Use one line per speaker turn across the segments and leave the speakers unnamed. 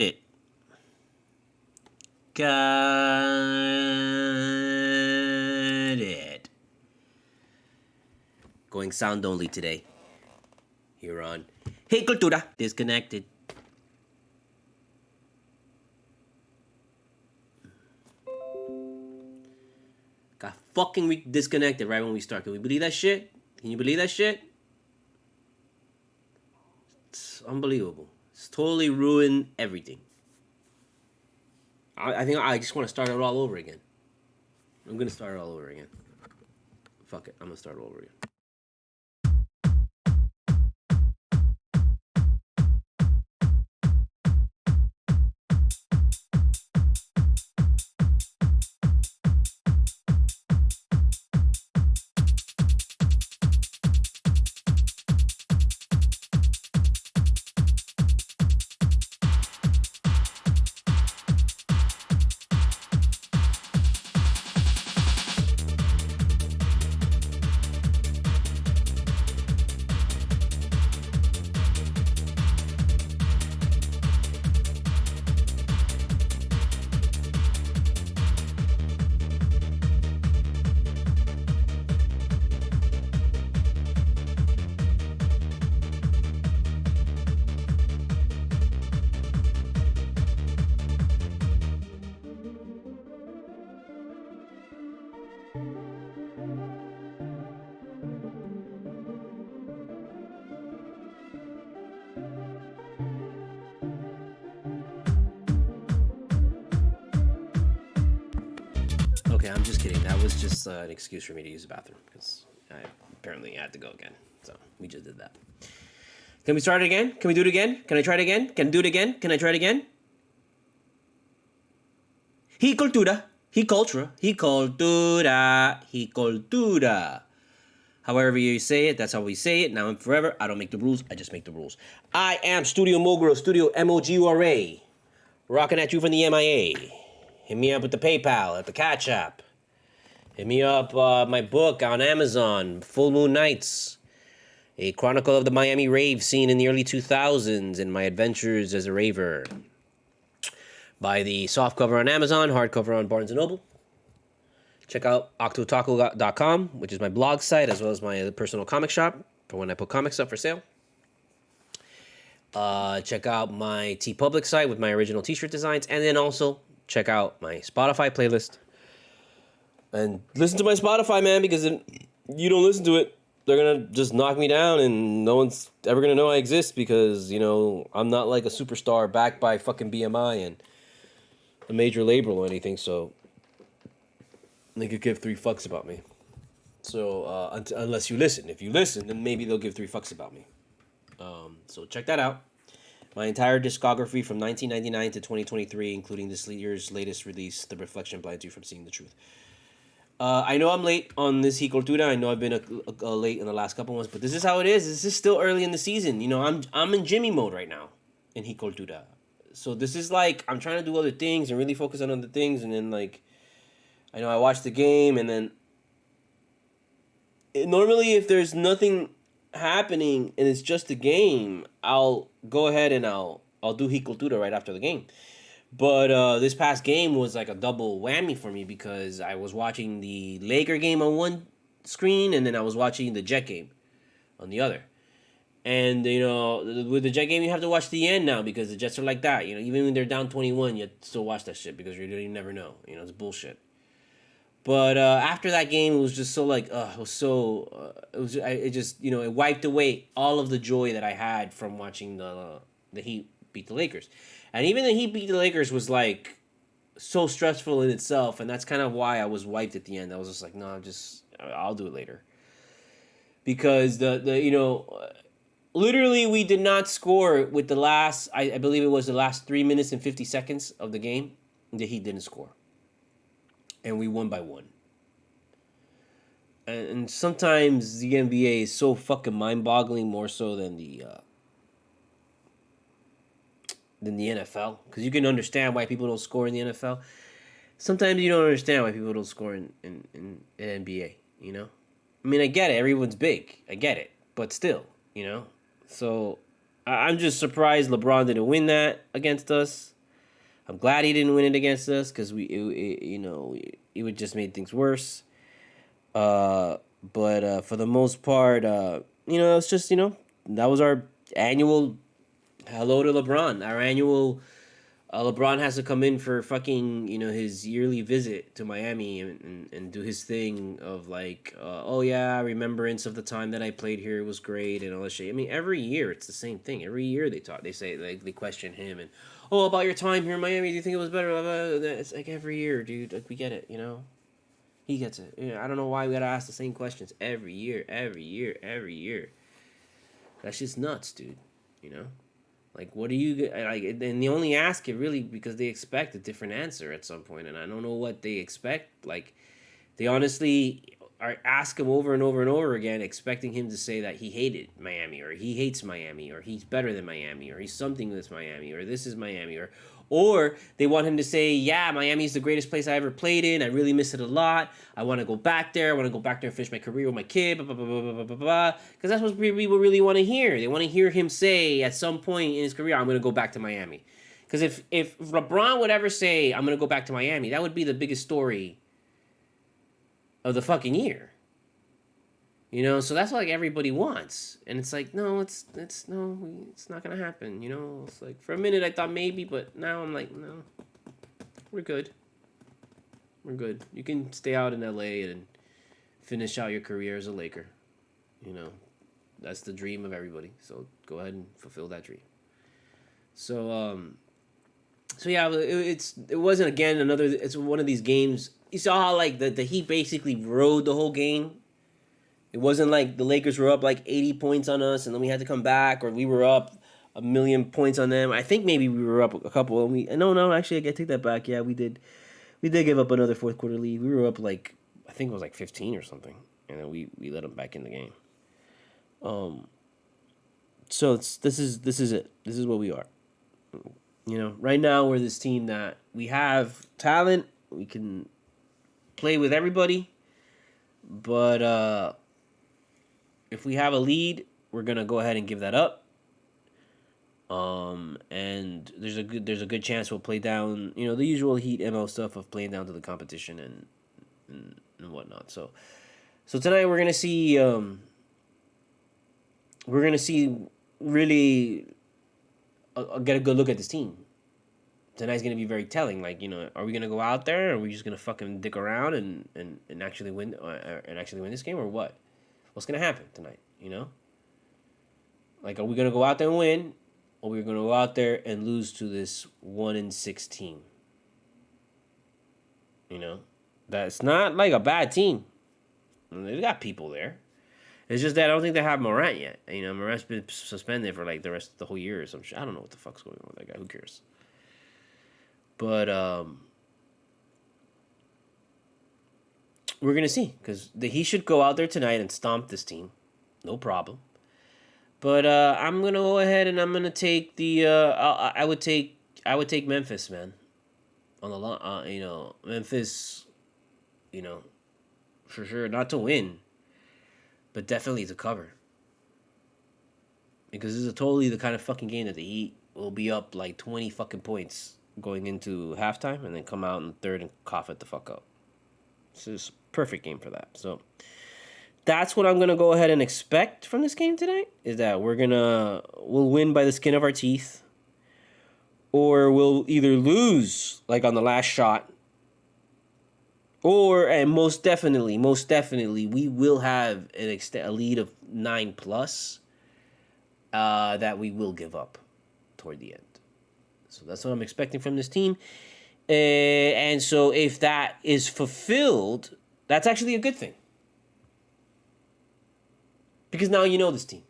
it. Cut it. Going sound only today. Here on Hey Cultura, disconnected. Got fucking disconnected right when we start. Can we believe that shit? Can you believe that shit? It's unbelievable. It's totally ruined everything. I think I just want to start it all over again. I'm going to start it all over again. Fuck it. I'm going to start it all over again. Okay, I'm just kidding. That was just an excuse for me to use the bathroom because I apparently had to go again. So we just did that. Can we start it again? Can we do it again? Can I try it again? Can I do it again? Can I try it again? He cultura. He cultura. He cultura. He cultura. However you say it, that's how we say it. Now and forever. I don't make the rules. I just make the rules. I am Studio Mogura, Studio MOGURA. Rocking at you from the MIA. Hit me up with the PayPal, at the CashApp. Hit me up my book on Amazon, Full Moon Nights. A chronicle of the Miami rave scene in the early 2000s and my adventures as a raver. Buy the softcover on Amazon, hardcover on Barnes & Noble. Check out octotaku.com, which is my blog site, as well as my personal comic shop for when I put comics up for sale. Check out my TeePublic site with my original t-shirt designs. And then also check out my Spotify playlist. And listen to my Spotify, man, because if you don't listen to it, they're going to just knock me down and no one's ever going to know I exist because, you know, I'm not like a superstar backed by fucking BMI and a major label or anything, so they could give 3 fucks about me. So, unless you listen. If you listen, then maybe they'll give 3 fucks about me. So check that out. My entire discography from 1999 to 2023, including this year's latest release, The Reflection Blinds You from Seeing the Truth. I know I'm late on this He Cultura. I know I've been late in the last couple ones, but this is how it is. This is still early in the season. You know, I'm in Jimmy mode right now in He Cultura. So this is like, I'm trying to do other things and really focus on other things, and then like, I know I watch the game, and then normally if there's nothing happening and it's just a game, I'll go ahead and I'll do He Cultura right after the game. But this past game was like a double whammy for me because I was watching the Laker game on one screen and then I was watching the Jet game on the other. And, you know, with the Jet game, you have to watch the end now because the Jets are like that. You know, even when they're down 21, you still watch that shit because you never know. You know, it's bullshit. But after that game, it was just so like, it was so, it just, you know, it wiped away all of the joy that I had from watching the Heat beat the Lakers. And even the Heat beat the Lakers was like so stressful in itself, and that's kind of why I was wiped at the end. I was just like, no, I'll do it later. Because the you know, literally we did not score with the last, I believe it was the last 3 minutes and 50 seconds of the game. The Heat didn't score. And we won by 1. And sometimes the NBA is so fucking mind-boggling, more so than the NFL, because you can understand why people don't score in the NFL. Sometimes you don't understand why people don't score in NBA, you know? I mean, I get it. Everyone's big. I get it. But still, you know? So I'm just surprised LeBron didn't win that against us. I'm glad he didn't win it against us because it would just made things worse. But for the most part, it's just that was our annual hello to LeBron. Our annual LeBron has to come in for fucking his yearly visit to Miami and do his thing of like oh yeah, remembrance of the time that I played here, it was great and all that shit. I mean, every year it's the same thing. Every year they say, like, they question him and, oh, about your time here in Miami, do you think it was better? Blah, blah, blah. It's like every year, dude. Like, we get it, He gets it. I don't know why we gotta ask the same questions every year, every year, every year. That's just nuts, dude. Like, what do you like? And they only ask it really because they expect a different answer at some point, and I don't know what they expect. Like, they honestly are ask him over and over and over again, expecting him to say that he hated Miami, or he hates Miami, or he's better than Miami, or he's something with Miami, or this is Miami, or they want him to say, yeah, Miami's the greatest place I ever played in. I really miss it a lot. I want to go back there. I want to go back there and finish my career with my kid, blah, blah, blah, blah, blah, blah, blah. Because that's what people really want to hear. They want to hear him say at some point in his career, I'm going to go back to Miami. Because if LeBron would ever say, I'm going to go back to Miami, that would be the biggest story of the fucking year. So that's what, like, everybody wants. And it's like, no, it's not gonna happen, It's like, for a minute I thought maybe, but now I'm like, no. We're good. You can stay out in LA and finish out your career as a Laker. That's the dream of everybody. So go ahead and fulfill that dream. So yeah, it wasn't, again, it's one of these games. You saw how, like, the Heat basically rode the whole game. It wasn't like the Lakers were up like 80 points on us and then we had to come back, or we were up 1,000,000 points on them. I think maybe we were up a couple, and no, actually I take that back. Yeah, we did give up another fourth quarter lead. We were up like, I think it was like 15 or something, and then we let them back in the game. So this is it. This is what we are. Right now we're this team that we have talent. We can play with everybody, but if we have a lead, we're gonna go ahead and give that up. And there's a good chance we'll play down, the usual Heat ML stuff of playing down to the competition and whatnot. So tonight we're gonna see really get a good look at this team. Tonight's gonna be very telling. Like, are we gonna go out there, or are we just gonna fucking dick around and actually win this game, or what? What's gonna happen tonight? Like, are we gonna go out there and win, or we're gonna go out there and lose to this 1-6 team? That's not like a bad team. They've got people there. It's just that I don't think they have Morant yet. Morant's been suspended for like the rest of the whole year or some shit. I don't know what the fuck's going on with that guy. Who cares? But we're gonna see, because he should go out there tonight and stomp this team, no problem. But I'm gonna go ahead and I'm gonna take the I would take Memphis, man, on the line. Memphis, for sure, not to win, but definitely to cover, because this is totally the kind of fucking game that the Heat will be up like 20 fucking points going into halftime and then come out in the third and cough it the fuck up. It's just a perfect game for that. So that's what I'm going to go ahead and expect from this game tonight, is that we'll win by the skin of our teeth, or we'll either lose like on the last shot, and most definitely we will have a lead of 9+ that we will give up toward the end. So that's what I'm expecting from this team. And so if that is fulfilled, that's actually a good thing. Because now you know this team.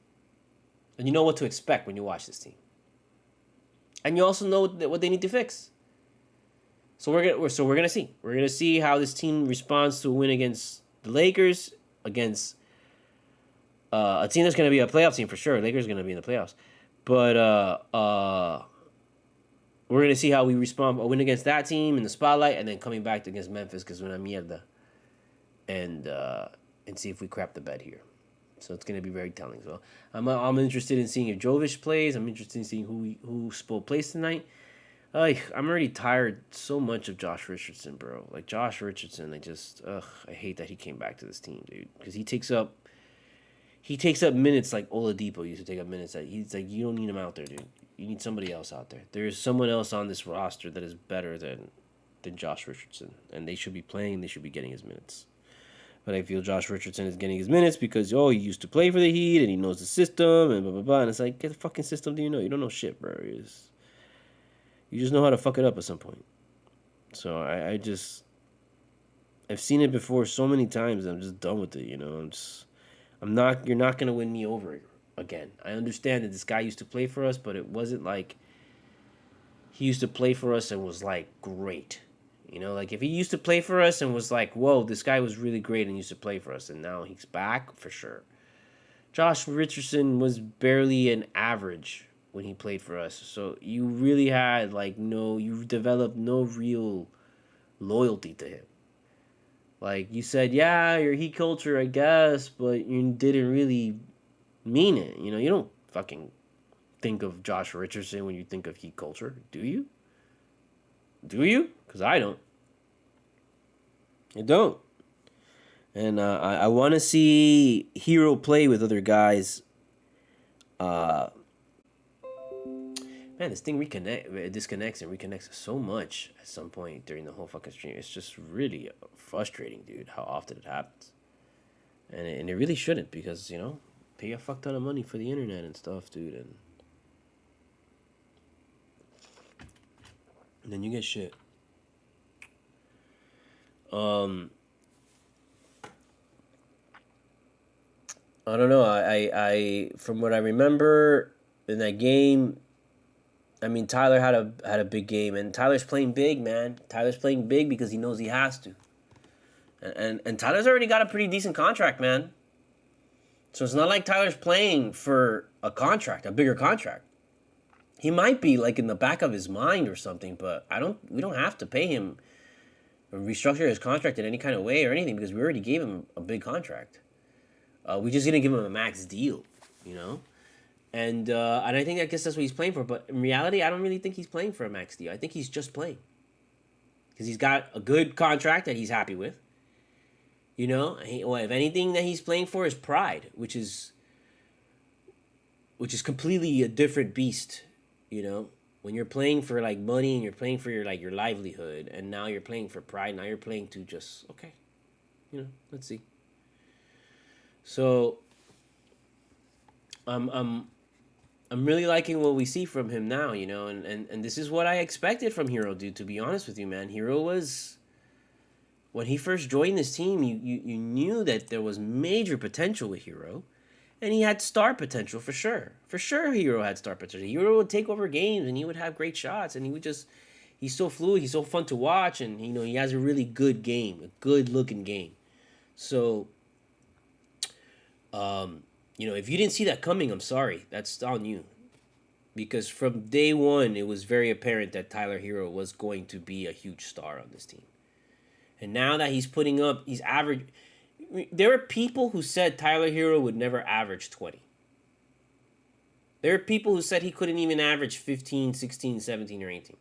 And you know what to expect when you watch this team. And you also know what they need to fix. So we're gonna see. We're gonna see how this team responds to a win against the Lakers, against a team that's gonna be a playoff team for sure. Lakers are gonna be in the playoffs. But we're going to see how we respond. A win against that team in the spotlight, and then coming back against Memphis, because we're una mierda. And see if we crap the bed here. So it's going to be very telling. So I'm interested in seeing if Jovic plays. I'm interested in seeing who Spo plays tonight. I'm already tired so much of Josh Richardson, bro. Like Josh Richardson, I hate that he came back to this team, dude, because he takes up minutes like Oladipo used to take up minutes. That he's like, you don't need him out there, dude. You need somebody else out there. There's someone else on this roster that is better than Josh Richardson, and they should be playing. They should be getting his minutes. But I feel Josh Richardson is getting his minutes because he used to play for the Heat and he knows the system and blah blah blah. And it's like, get the fucking system. Do you know? You don't know shit, bro. You just know how to fuck it up at some point. So I've seen it before so many times. I'm just done with it. You're not gonna win me over again. I understand that this guy used to play for us, but it wasn't like he used to play for us and was like great. Like if he used to play for us and was like, whoa, this guy was really great and used to play for us, and now he's back for sure. Josh Richardson was barely an average when he played for us, so you really had you developed no real loyalty to him. Like you said, yeah, your Heat culture, I guess, but you didn't really mean it. You don't fucking think of Josh Richardson when you think of Heat culture, do you? Do you? Because I don't. I don't. And I want to see Hero play with other guys. Man, this thing disconnects and reconnects so much at some point during the whole fucking stream. It's just really frustrating, dude, how often it happens. And it really shouldn't, because, pay a fuck ton of money for the internet and stuff, dude. And then you get shit. I don't know. I from what I remember in that game, I mean, Tyler had a big game, and Tyler's playing big, man. Tyler's playing big because he knows he has to. And Tyler's already got a pretty decent contract, man. So it's not like Tyler's playing for a bigger contract. He might be like in the back of his mind or something, but we don't have to pay him or restructure his contract in any kind of way or anything, because we already gave him a big contract. We just didn't give him a max deal, And I think I guess that's what he's playing for. But in reality, I don't really think he's playing for a max deal. I think he's just playing because he's got a good contract that he's happy with. If anything that he's playing for is pride, which is completely a different beast. When you're playing for like money and you're playing for your livelihood, and now you're playing for pride. Now you're playing to just let's see. So I'm really liking what we see from him now, and this is what I expected from Hero, dude, to be honest with you, man. Hero was, when he first joined this team, you knew that there was major potential with Hero, and he had star potential for sure. For sure Hero had star potential. Hero would take over games and he would have great shots, and he's so fluid, he's so fun to watch, and he has a really good game, a good looking game. So if you didn't see that coming, I'm sorry. That's on you. Because from day one, it was very apparent that Tyler Hero was going to be a huge star on this team. And now that he's average. There are people who said Tyler Hero would never average 20. There are people who said he couldn't even average 15, 16, 17, or 18.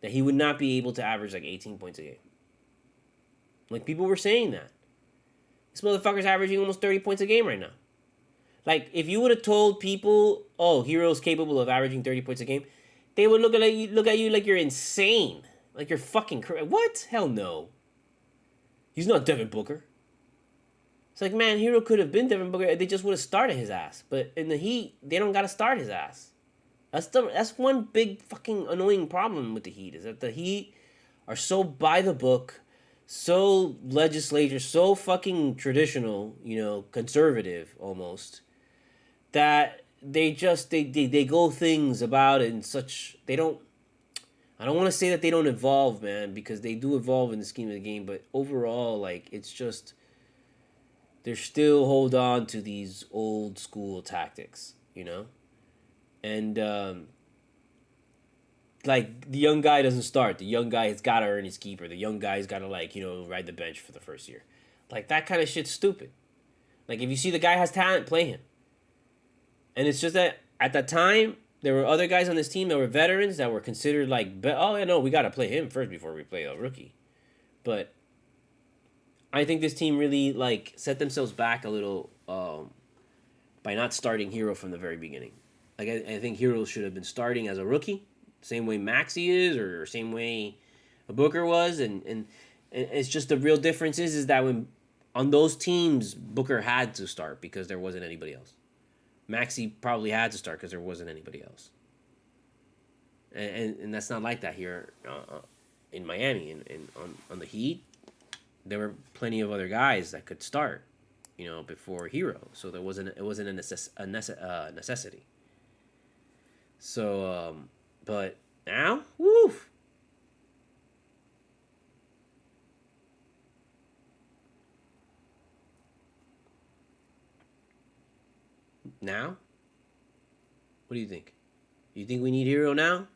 That he would not be able to average like 18 points a game. Like, people were saying that. This motherfucker's averaging almost 30 points a game right now. Like, if you would have told people, Hero's capable of averaging 30 points a game, they would look at you like you're insane. Like you're fucking crazy. What? Hell no. He's not Devin Booker. It's like, man, Hero could have been Devin Booker. They just would have started his ass. But in the Heat, they don't got to start his ass. That's one big fucking annoying problem with the Heat, is that the Heat are so by the book, so legislature, so fucking traditional, conservative almost, that they go things about it in such, I don't want to say that they don't evolve, man, because they do evolve in the scheme of the game, but overall, like, it's just, they're still hold on to these old school tactics, And, like, the young guy doesn't start. The young guy has got to earn his keeper. The young guy's got to, ride the bench for the first year. Like, that kind of shit's stupid. Like if you see the guy has talent, play him. And it's just that at that time there were other guys on this team that were veterans that were considered like, oh yeah, no, we gotta play him first before we play a rookie. But I think this team really like set themselves back a little by not starting Hero from the very beginning. Like I think Hero should have been starting as a rookie, same way Maxi is, or same way Booker was, and it's just the real difference is that when on those teams Booker had to start because there wasn't anybody else. Maxi probably had to start because there wasn't anybody else. And that's not like that here in Miami. And on the Heat, there were plenty of other guys that could start, before Hero. So it wasn't a necessity. So, but now, woo. Now? What do you think? You think we need Hero now?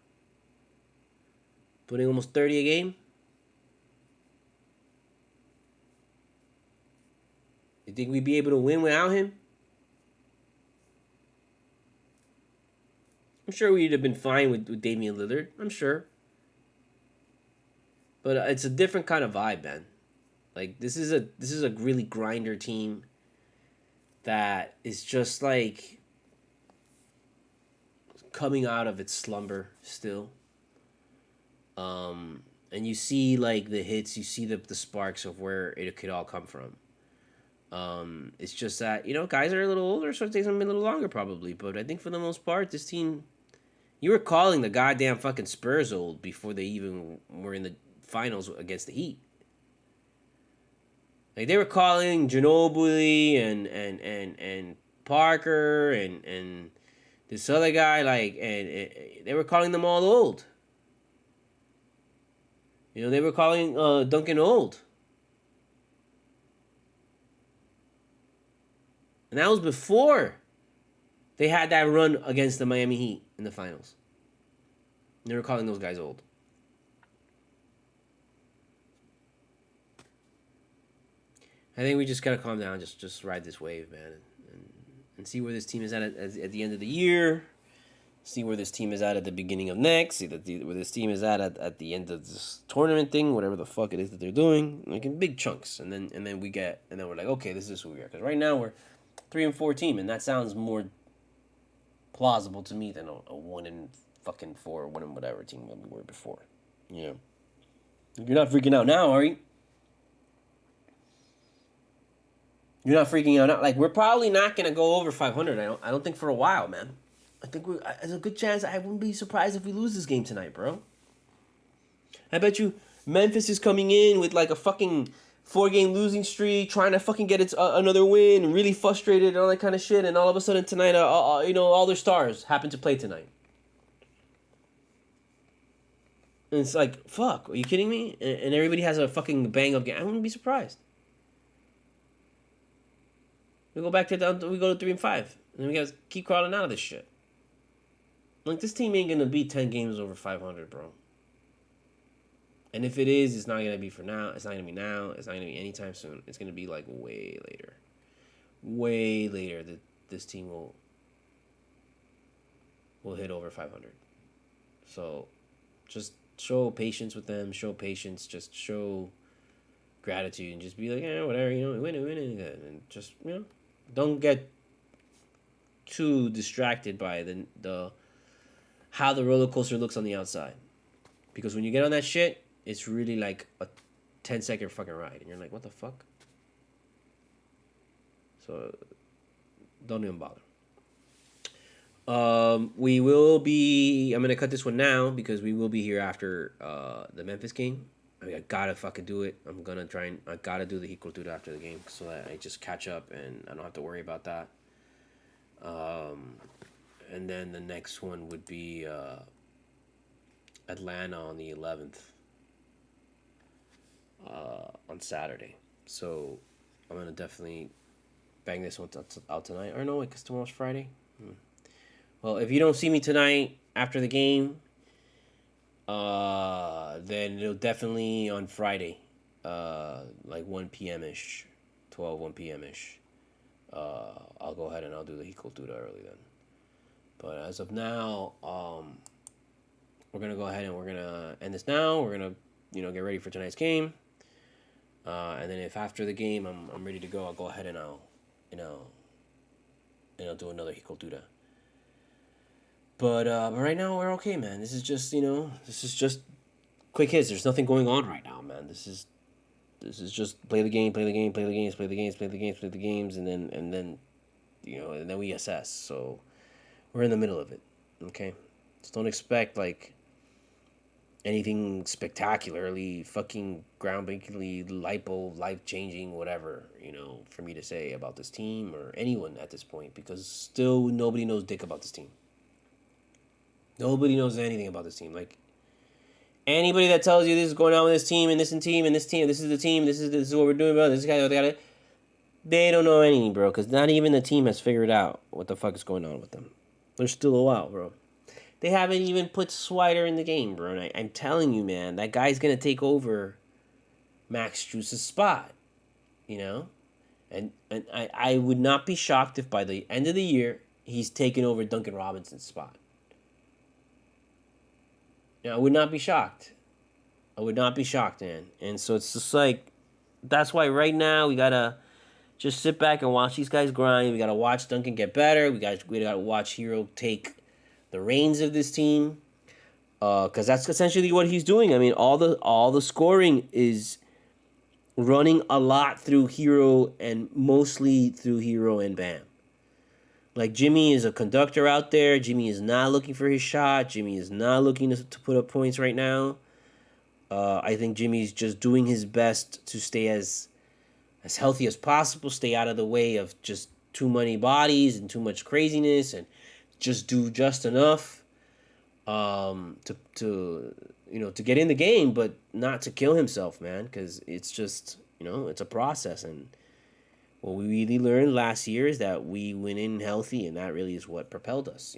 Putting almost 30 a game? You think we'd be able to win without him? I'm sure we'd have been fine with Damian Lillard. I'm sure. But it's a different kind of vibe, man. Like this is a really grinder team that is just like coming out of its slumber still. And you see like the hits, you see the sparks of where it could all come from. It's just that, guys are a little older, so it takes them a little longer probably. But I think for the most part, this team, you were calling the goddamn fucking Spurs old before they even were in the finals against the Heat. Like they were calling Ginobili and Parker and this other guy, like, and they were calling them all old. They were calling Duncan old. And that was before they had that run against the Miami Heat in the finals. And they were calling those guys old. I think we just gotta calm down, just ride this wave, man, and see where this team is at the end of the year. See where this team is at the beginning of next. See where this team is at the end of this tournament thing, whatever the fuck it is that they're doing, like in big chunks. And then we're like, okay, this is who we are. Because right now we're 3-4 team, and that sounds more plausible to me than a 1-4, 1-whatever team that we were before. You're not freaking out now, are you? You're not freaking out now. Like we're probably not gonna go over 500. I don't think for a while, man. I think there's a good chance. I wouldn't be surprised if we lose this game tonight, bro. I bet you Memphis is coming in with like a fucking 4-game losing streak, trying to fucking get its another win, really frustrated and all that kind of shit. And all of a sudden tonight, all their stars happen to play tonight. And it's like, fuck, are you kidding me? And everybody has a fucking bang up game. I wouldn't be surprised. We go back to 3-5, and then we guys keep crawling out of this shit. Like this team ain't gonna be 10 games over 500, bro. And if it is, it's not gonna be for now. It's not gonna be now. It's not gonna be anytime soon. It's gonna be like way later. Way later that this team will hit over 500. So, just show patience with them. Show patience. Just show gratitude and just be like, whatever. We win it, and just don't get too distracted by the how the roller coaster looks on the outside, because when you get on that shit, it's really like a 10-second fucking ride, and you're like, what the fuck? So don't even bother. We will be. I'm gonna cut this one now because we will be here after the Memphis game. I gotta fucking do it. I gotta do the Cultura after the game so that I just catch up and I don't have to worry about that. And then the next one would be Atlanta on the 11th on Saturday. So I'm gonna definitely bang this one out tonight. Or no, because tomorrow's Friday. Well, if you don't see me tonight after the game, then it'll definitely on Friday, like 1 p.m. ish, 1 p.m. ish. I'll go ahead and I'll do the Cultura early then. But as of now, we're gonna go ahead and we're gonna end this now. We're gonna, get ready for tonight's game. And then if after the game I'm ready to go, I'll go ahead and I'll do another Cultura. But right now we're okay, man. This is just quick hits. There's nothing going on right now, man. This is just play the game, play the game, play the games, play the games, play the games, play the games, and then and then we assess. So we're in the middle of it, okay? Just don't expect like anything spectacularly fucking groundbreakingly life changing, whatever, for me to say about this team or anyone at this point, because still nobody knows dick about this team. Nobody knows anything about this team. Like, anybody that tells you this is going on with this team and this team and this team, this is the team, this is what we're doing about this guy, they don't know anything, bro. Because not even the team has figured out what the fuck is going on with them. They're still a while, bro. They haven't even put Swider in the game, bro. And I'm telling you, man, that guy's gonna take over Max Strus's spot. And I would not be shocked if by the end of the year he's taken over Duncan Robinson's spot. I would not be shocked. I would not be shocked, man. And so it's just like, that's why right now we gotta just sit back and watch these guys grind. We gotta watch Duncan get better. We gotta watch Hero take the reins of this team, because that's essentially what he's doing. I mean, all the scoring is running a lot through Hero and mostly through Hero and Bam. Like, Jimmy is a conductor out there. Jimmy is not looking for his shot. Jimmy is not looking to put up points right now. I think Jimmy's just doing his best to stay as healthy as possible, stay out of the way of just too many bodies and too much craziness, and just do just enough to get in the game, but not to kill himself, man, because it's just, it's a process. And what we really learned last year is that we went in healthy, and that really is what propelled us,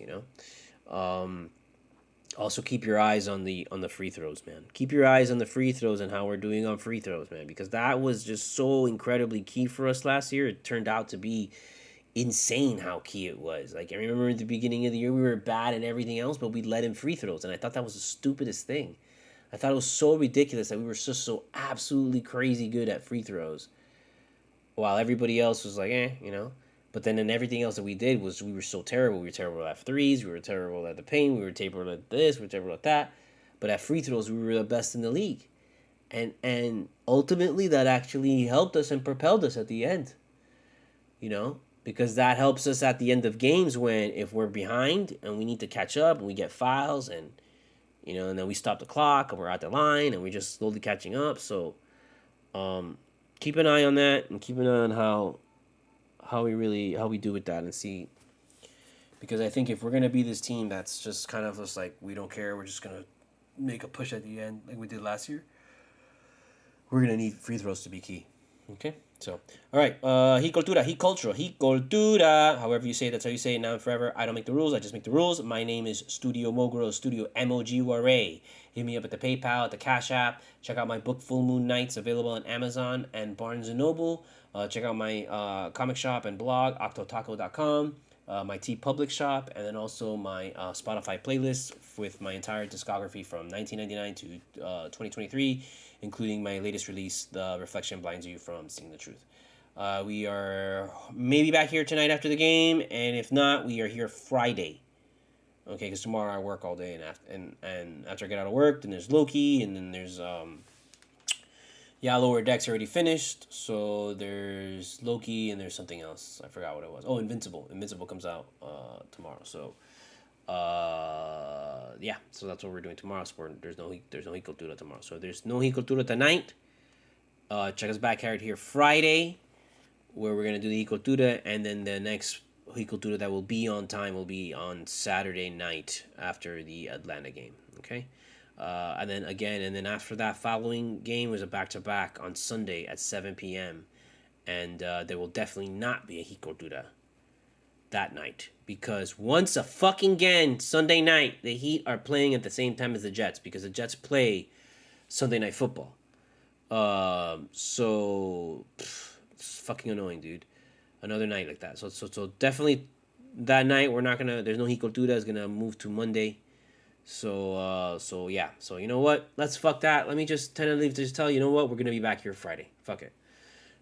Also, keep your eyes on the free throws, man. Keep your eyes on the free throws and how we're doing on free throws, man, because that was just so incredibly key for us last year. It turned out to be insane how key it was. Like, I remember at the beginning of the year we were bad and everything else, but we let in free throws, and I thought that was the stupidest thing. I thought it was so ridiculous that we were just so absolutely crazy good at free throws, while everybody else was like, But then in everything else that we did was we were so terrible. We were terrible at threes. We were terrible at the paint. We were terrible at this. We were terrible at that. But at free throws, we were the best in the league. And ultimately, that actually helped us and propelled us at the end. Because that helps us at the end of games when, if we're behind and we need to catch up and we get fouls and, and then we stop the clock and we're at the line and we're just slowly catching up. So keep an eye on that and keep an eye on how we do with that and see. Because I think if we're going to be this team that's just kind of just like, we don't care, we're just going to make a push at the end like we did last year, we're going to need free throws to be key. Okay? So, all right, Cultura, however you say it, that's how you say it now and forever. I don't make the rules, I just make the rules. My name is Studio Mogura, Studio Mogura. Hit me up at the PayPal, at the Cash App. Check out my book, Full Moon Nights, available on Amazon and Barnes & Noble. Check out my comic shop and blog, octotaco.com. My TeePublic shop, and then also my Spotify playlist with my entire discography from 1999 to 2023, including my latest release, The Reflection Blinds You from Seeing the Truth. We are maybe back here tonight after the game, and if not, we are here Friday. Okay, because tomorrow I work all day, and after I get out of work, then there's Loki, and then there's Lower Decks already finished, so there's Loki and there's something else. I forgot what it was. Oh, Invincible. Invincible comes out tomorrow. So, so that's what we're doing tomorrow. There's no Cultura tomorrow. So there's no Cultura tonight. Check us back here Friday, where we're gonna do the Cultura, and then the next Cultura that will be on time will be on Saturday night after the Atlanta game. Okay. And then after that following game was a back-to-back on Sunday at 7 p.m. And there will definitely not be a Cultura that night. Because once a fucking again, Sunday night, the Heat are playing at the same time as the Jets. Because the Jets play Sunday Night Football. It's fucking annoying, dude. another night like that. So definitely that night we're not gonna. There's no Hicultura. It's gonna move to Monday. So yeah. So you know what? Let's fuck that. Let me just tentatively just tell you, know what? We're gonna be back here Friday. Fuck it.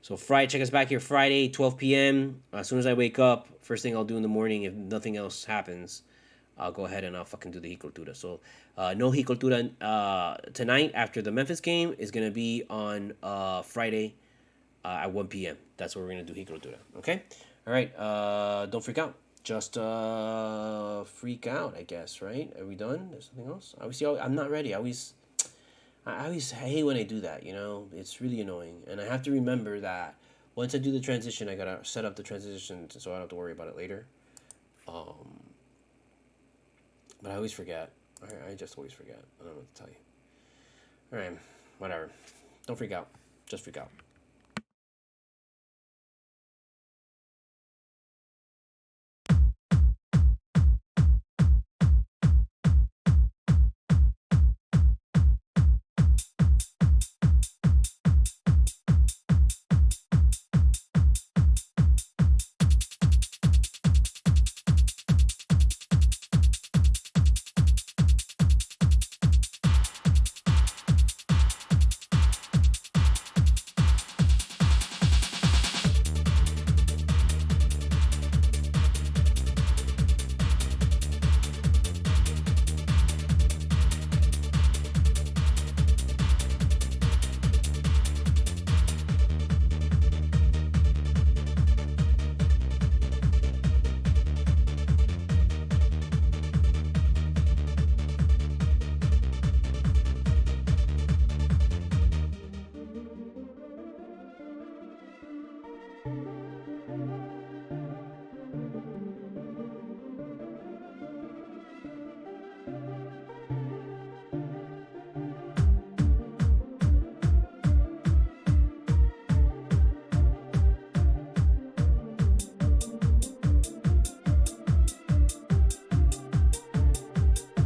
So Friday, check us back here Friday, 12 p.m. As soon as I wake up, first thing I'll do in the morning, if nothing else happens, I'll go ahead and I'll fucking do the Hicultura. So no Hicultura tonight after the Memphis game is gonna be on Friday at 1 p.m. That's where we're gonna do Hicultura. Okay. All right. Don't freak out. Just freak out, I guess. Right? Are we done? There's something else. I'm not ready. I always hate when I do that, you know? It's really annoying. And I have to remember that once I do the transition, I gotta set up the transition so I don't have to worry about it later. But I always forget. I just always forget. I don't know what to tell you. Alright, whatever. Don't freak out. Just freak out.